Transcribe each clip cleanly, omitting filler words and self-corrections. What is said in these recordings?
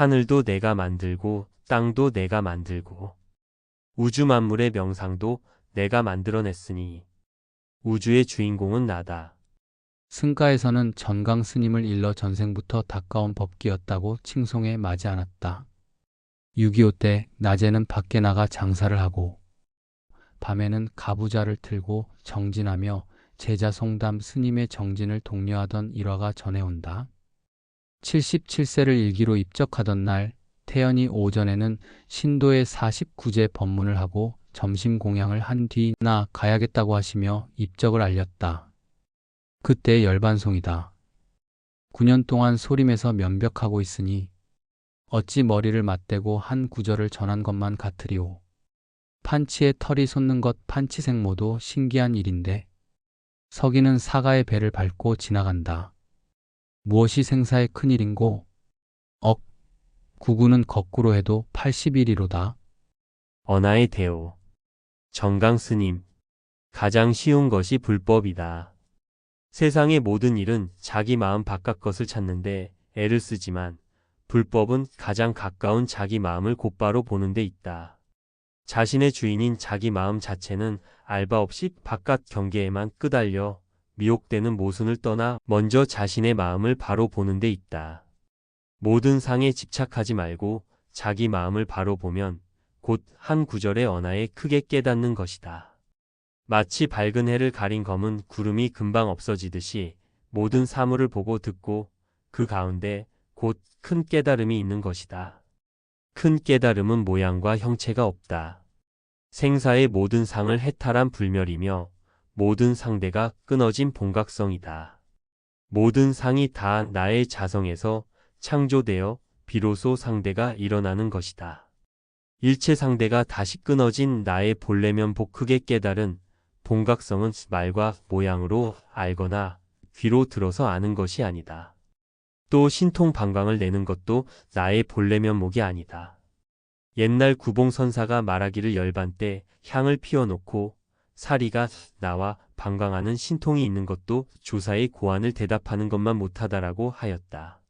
하늘도 내가 만들고 땅도 내가 만들고 우주 만물의 명상도 내가 만들어냈으니 우주의 주인공은 나다. 승가에서는 전강 스님을 일러 전생부터 닦아온 법기였다고 칭송해 마지 않았다. 6.25 때 낮에는 밖에 나가 장사를 하고 밤에는 가부좌를 틀고 정진하며 제자 송담 스님의 정진을 독려하던 일화가 전해온다. 77세를 일기로 입적하던 날 태연이 오전에는 신도의 49제 법문을 하고 점심 공양을 한 뒤 나 가야겠다고 하시며 입적을 알렸다. 그때 열반송이다. 9년 동안 소림에서 면벽하고 있으니 어찌 머리를 맞대고 한 구절을 전한 것만 같으리오. 판치에 털이 솟는 것 판치생모도 신기한 일인데 서기는 사가의 배를 밟고 지나간다. 무엇이 생사의 큰일인고? 구구는 거꾸로 해도 80일이로다. 언하의 대오. 정강 스님. 가장 쉬운 것이 불법이다. 세상의 모든 일은 자기 마음 바깥 것을 찾는데 애를 쓰지만 불법은 가장 가까운 자기 마음을 곧바로 보는 데 있다. 자신의 주인인 자기 마음 자체는 알바 없이 바깥 경계에만 끄달려 미혹되는 모순을 떠나 먼저 자신의 마음을 바로 보는 데 있다. 모든 상에 집착하지 말고 자기 마음을 바로 보면 곧 한 구절의 언하에 크게 깨닫는 것이다. 마치 밝은 해를 가린 검은 구름이 금방 없어지듯이 모든 사물을 보고 듣고 그 가운데 곧 큰 깨달음이 있는 것이다. 큰 깨달음은 모양과 형체가 없다. 생사의 모든 상을 해탈한 불멸이며 모든 상대가 끊어진 본각성이다. 모든 상이 다 나의 자성에서 창조되어 비로소 상대가 일어나는 것이다. 일체 상대가 다시 끊어진 나의 본래면 크게 깨달은 본각성은 말과 모양으로 알거나 귀로 들어서 아는 것이 아니다. 또 신통방광을 내는 것도 나의 본래면목이 아니다. 옛날 구봉선사가 말하기를 열반 때 향을 피워놓고 사리가 나와 방광하는 신통이 있는 것도 조사의 고안을 대답하는 것만 못하다라고 하였다.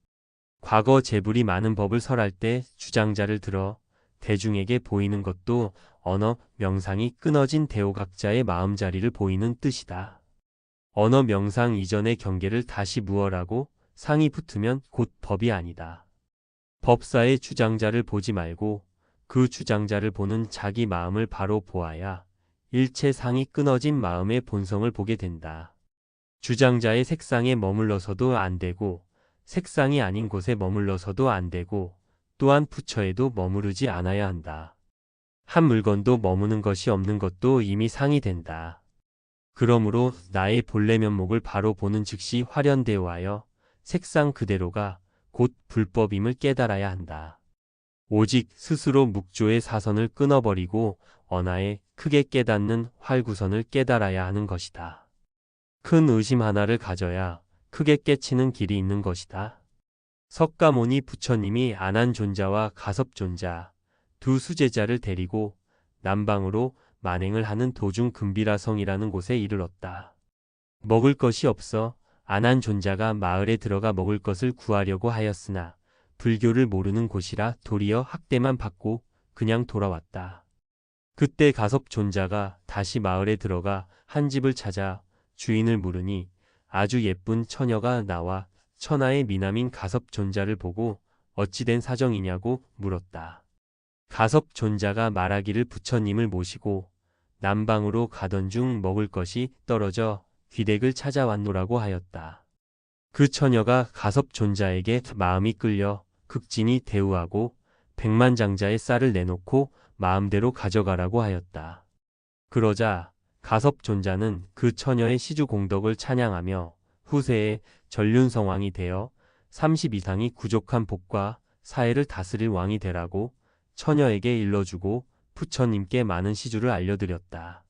과거 재불이 많은 법을 설할 때 주장자를 들어 대중에게 보이는 것도 언어 명상이 끊어진 대오각자의 마음자리를 보이는 뜻이다. 언어 명상 이전의 경계를 다시 무어라고 상이 붙으면 곧 법이 아니다. 법사의 주장자를 보지 말고 그 주장자를 보는 자기 마음을 바로 보아야 일체 상이 끊어진 마음의 본성을 보게 된다. 주장자의 색상에 머물러서도 안 되고 색상이 아닌 곳에 머물러서도 안 되고 또한 부처에도 머무르지 않아야 한다. 한 물건도 머무는 것이 없는 것도 이미 상이 된다. 그러므로 나의 본래 면목을 바로 보는 즉시 화련대오하여 색상 그대로가 곧 불법임을 깨달아야 한다. 오직 스스로 묵조의 사선을 끊어버리고 언하에 크게 깨닫는 활구선을 깨달아야 하는 것이다. 큰 의심 하나를 가져야 크게 깨치는 길이 있는 것이다. 석가모니 부처님이 안한존자와 가섭존자 두 수제자를 데리고 남방으로 만행을 하는 도중 금비라성이라는 곳에 이르렀다. 먹을 것이 없어 안한존자가 마을에 들어가 먹을 것을 구하려고 하였으나 불교를 모르는 곳이라 도리어 학대만 받고 그냥 돌아왔다. 그때 가섭존자가 다시 마을에 들어가 한 집을 찾아 주인을 물으니 아주 예쁜 처녀가 나와 천하의 미남인 가섭존자를 보고 어찌된 사정이냐고 물었다. 가섭존자가 말하기를 부처님을 모시고 남방으로 가던 중 먹을 것이 떨어져 귀댁을 찾아왔노라고 하였다. 그 처녀가 가섭존자에게 마음이 끌려 극진히 대우하고 백만장자의 쌀을 내놓고 마음대로 가져가라고 하였다. 그러자 가섭존자는 그 처녀의 시주 공덕을 찬양하며 후세에 전륜성왕이 되어 30 이상이 구족한 복과 사해를 다스릴 왕이 되라고 처녀에게 일러주고 부처님께 많은 시주를 알려드렸다.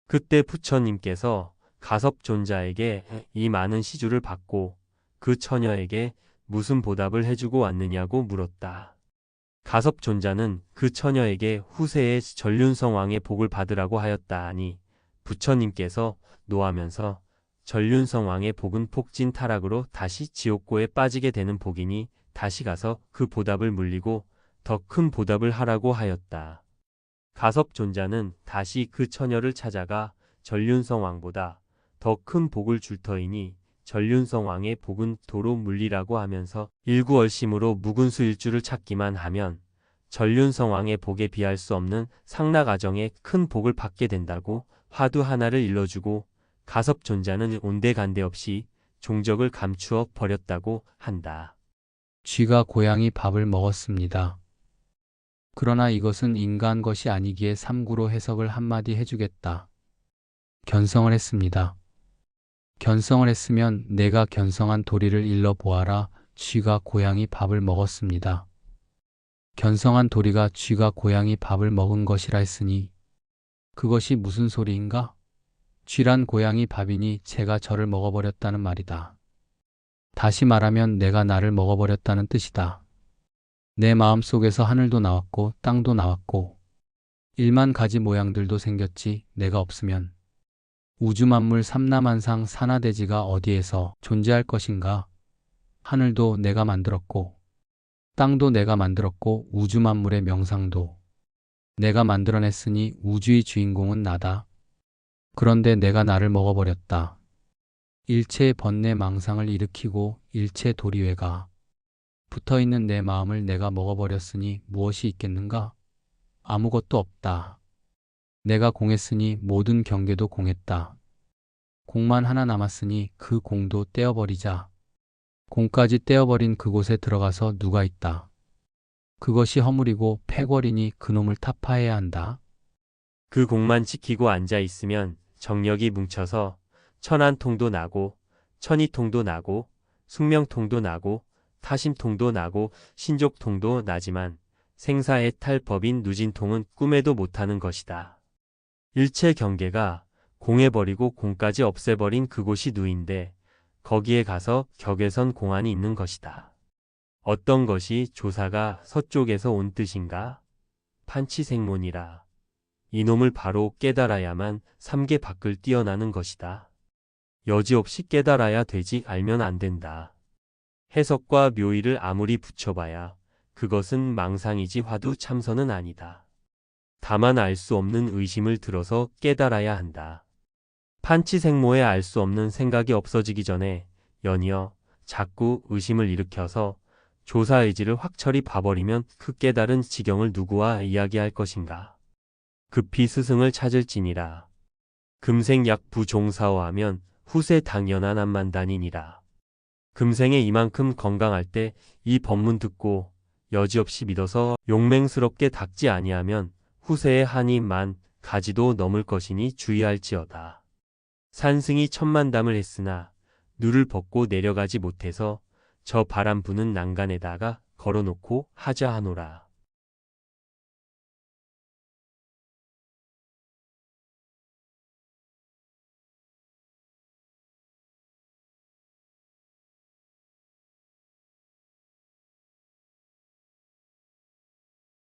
그때 부처님께서 가섭존자에게 이 많은 시주를 받고 그 처녀에게 무슨 보답을 해주고 왔느냐고 물었다. 가섭존자는 그 처녀에게 후세에 전륜성왕의 복을 받으라고 하였다 하니 부처님께서 노하면서 전륜성왕의 복은 폭진 타락으로 다시 지옥고에 빠지게 되는 복이니 다시 가서 그 보답을 물리고 더 큰 보답을 하라고 하였다. 가섭존자는 다시 그 처녀를 찾아가 전륜성 왕보다 더 큰 복을 줄 터이니 전륜성 왕의 복은 도로 물리라고 하면서 일구얼심으로 묵은수 일주를 찾기만 하면 전륜성 왕의 복에 비할 수 없는 상락아정의 큰 복을 받게 된다고 화두 하나를 일러주고 가섭존자는 온데간데 없이 종적을 감추어 버렸다고 한다. 쥐가 고양이 밥을 먹었습니다. 그러나 이것은 인간 것이 아니기에 삼구로 해석을 한마디 해주겠다. 견성을 했습니다. 견성을 했으면 내가 견성한 도리를 일러 보아라. 쥐가 고양이 밥을 먹었습니다. 견성한 도리가 쥐가 고양이 밥을 먹은 것이라 했으니 그것이 무슨 소리인가? 쥐란 고양이 밥이니 제가 저를 먹어버렸다는 말이다. 다시 말하면 내가 나를 먹어버렸다는 뜻이다. 내 마음속에서 하늘도 나왔고 땅도 나왔고 1만 가지 모양들도 생겼지. 내가 없으면 우주만물 삼라만상 산하대지가 어디에서 존재할 것인가? 하늘도 내가 만들었고 땅도 내가 만들었고 우주만물의 명상도 내가 만들어냈으니 우주의 주인공은 나다. 그런데 내가 나를 먹어버렸다. 일체의 번뇌 망상을 일으키고 일체 도리회가 붙어있는 내 마음을 내가 먹어버렸으니 무엇이 있겠는가? 아무것도 없다. 내가 공했으니 모든 경계도 공했다. 공만 하나 남았으니 그 공도 떼어버리자. 공까지 떼어버린 그곳에 들어가서 누가 있다. 그것이 허물이고 패궐이니 그놈을 타파해야 한다. 그 공만 지키고 앉아 있으면 정력이 뭉쳐서 천안통도 나고 천이통도 나고 숙명통도 나고 타심통도 나고 신족통도 나지만 생사해탈법인 누진통은 꿈에도 못하는 것이다. 일체 경계가 공해버리고 공까지 없애버린 그곳이 누인데 거기에 가서 격에선 공안이 있는 것이다. 어떤 것이 조사가 서쪽에서 온 뜻인가? 판치생몬이라. 이놈을 바로 깨달아야만 삼계 밖을 뛰어나는 것이다. 여지없이 깨달아야 되지 알면 안 된다. 해석과 묘의를 아무리 붙여봐야 그것은 망상이지 화두 참선은 아니다. 다만 알 수 없는 의심을 들어서 깨달아야 한다. 판치생모에 알 수 없는 생각이 없어지기 전에 연이어 자꾸 의심을 일으켜서 조사의지를 확철이 봐버리면 그 깨달은 지경을 누구와 이야기할 것인가. 급히 스승을 찾을지니라. 금생약 부종사오하면 후세 당연한 한만단이니라. 금생에 이만큼 건강할 때 이 법문 듣고 여지없이 믿어서 용맹스럽게 닦지 아니하면 후세의 한이 만 가지도 넘을 것이니 주의할지어다. 산승이 천만담을 했으나 누를 벗고 내려가지 못해서 저 바람 부는 난간에다가 걸어놓고 하자 하노라.